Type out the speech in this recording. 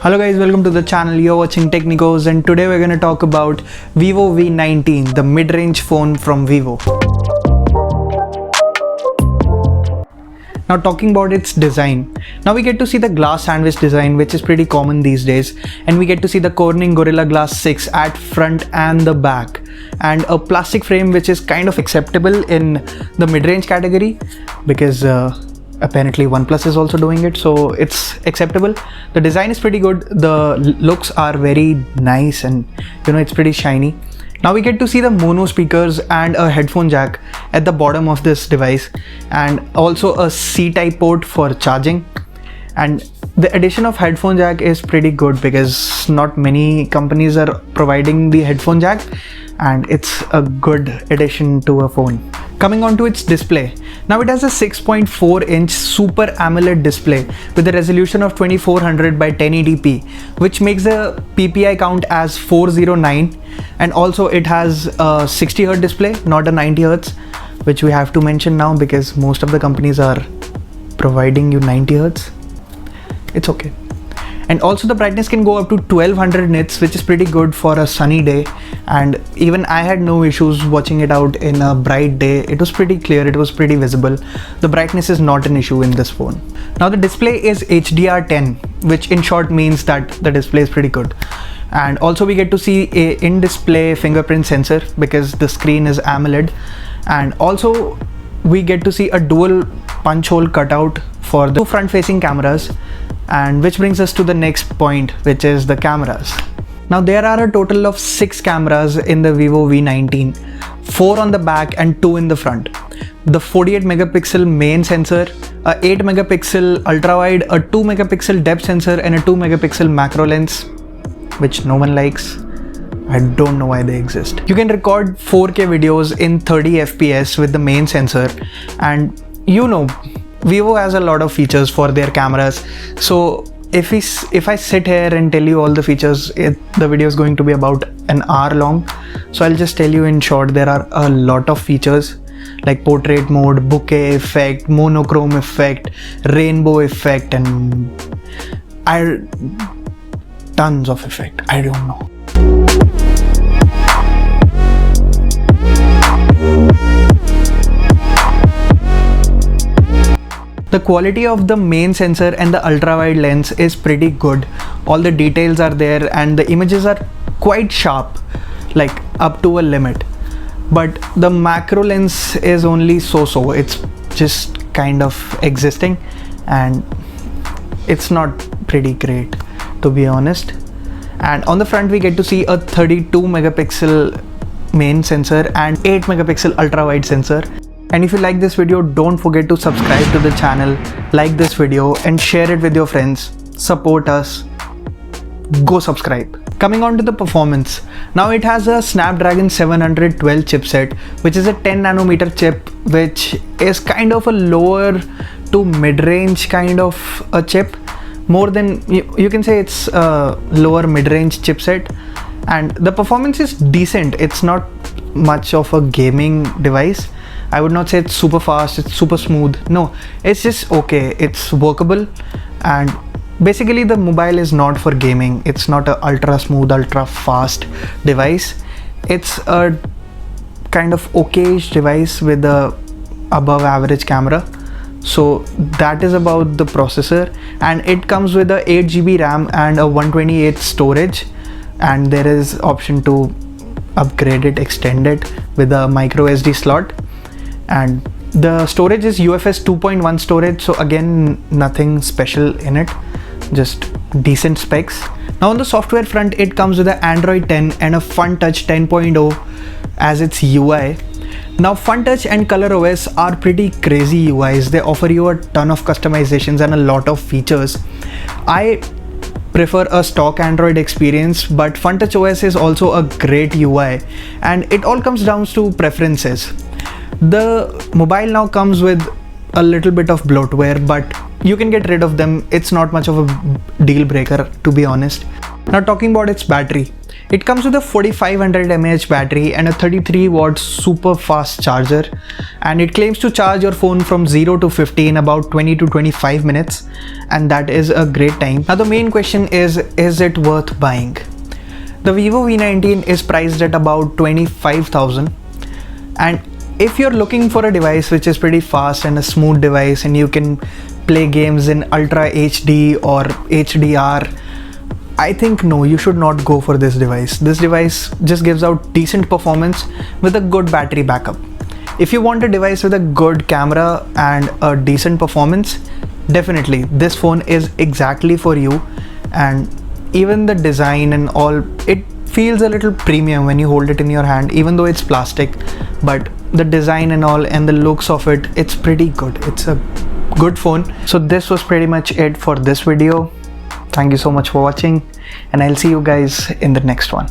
Hello guys, welcome to the channel. You're watching Technicos, and today we're going to talk about Vivo V19, the mid-range phone from Vivo. Now talking about its design. Now we get to see the glass sandwich design, which is pretty common these days, and we get to see the Corning Gorilla Glass 6 at front and the back, and a plastic frame which is kind of acceptable in the mid-range category because apparently OnePlus is also doing it, so it's acceptable. The design is pretty good, the looks are very nice, and it's pretty shiny. Now we get to see the mono speakers and a headphone jack at the bottom of this device, and also a C-type port for charging. And the addition of headphone jack is pretty good because not many companies are providing the headphone jack, and it's a good addition to a phone. Coming on to its display. Now it has a 6.4-inch Super AMOLED display with a resolution of 2400 by 1080p, which makes the PPI count as 409, and also it has a 60Hz display, not a 90Hz, which we have to mention now because most of the companies are providing you 90Hz. It's okay. And also the brightness can go up to 1200 nits, which is pretty good for a sunny day, and even I had no issues watching it out in a bright day. It was pretty clear, it was pretty visible. The brightness is not an issue in this phone. Now the display is HDR10, which in short means that the display is pretty good. And also we get to see a in-display fingerprint sensor because the screen is AMOLED, and also we get to see a dual punch hole cutout for the two front-facing cameras, and which brings us to the next point, which is the cameras. Now there are a total of 6 cameras in the Vivo V19, 4 on the back and 2 in the front. The 48 megapixel main sensor, a 8 megapixel ultra wide, a 2 megapixel depth sensor, and a 2 megapixel macro lens, which no one likes. I don't know why they exist. You can record 4K videos in 30 FPS with the main sensor, and Vivo has a lot of features for their cameras. So if I sit here and tell you all the features, the video is going to be about an hour long. So I'll just tell you in short, there are a lot of features like portrait mode, bokeh effect, monochrome effect, rainbow effect, and tons of effect. I don't know. The quality of the main sensor and the ultra wide lens is pretty good. All the details are there and the images are quite sharp, like up to a limit. But the macro lens is only so-so. It's just kind of existing, and it's not pretty great, to be honest. And on the front we get to see a 32 megapixel main sensor and 8 megapixel ultra wide sensor. And if you like this video, don't forget to subscribe to the channel, like this video and share it with your friends. Support us. Go subscribe. Coming on to the performance. Now it has a Snapdragon 712 chipset, which is a 10 nanometer chip, which is kind of a lower to mid-range kind of a chip. More than, you can say it's a lower mid-range chipset, and the performance is decent. It's not much of a gaming device. I would not say it's super fast, it's super smooth. No, it's just okay. It's workable, and basically the mobile is not for gaming. It's not a ultra smooth, ultra fast device. It's a kind of okay-ish device with a above average camera. So that is about the processor, and it comes with a 8GB RAM and a 128 storage, and there is option to upgrade it, extend it with a micro SD slot. And the storage is UFS 2.1 storage, so again nothing special in it, just decent specs. Now on the software front, it comes with an Android 10 and a FunTouch 10.0 as its UI. Now FunTouch and ColorOS are pretty crazy UIs. They offer you a ton of customizations and a lot of features. I prefer a stock Android experience, but FunTouch OS is also a great UI, and it all comes down to preferences. The mobile now comes with a little bit of bloatware, but you can get rid of them. It's not much of a deal breaker, to be honest. Now talking about its battery, it comes with a 4500 mAh battery and a 33 watt super fast charger, and it claims to charge your phone from 0 to 50 in about 20 to 25 minutes, and that is a great time. Now the main question is it worth buying? The Vivo V19 is priced at about 25,000, and if you're looking for a device which is pretty fast and a smooth device and you can play games in Ultra HD or HDR, I think no, you should not go for this device. This device just gives out decent performance with a good battery backup. If you want a device with a good camera and a decent performance, definitely this phone is exactly for you. And even the design and all, it feels a little premium when you hold it in your hand, even though it's plastic, but the design and all and the looks of it, it's pretty good. It's a good phone. So this was pretty much it for this video. Thank you so much for watching, and I'll see you guys in the next one.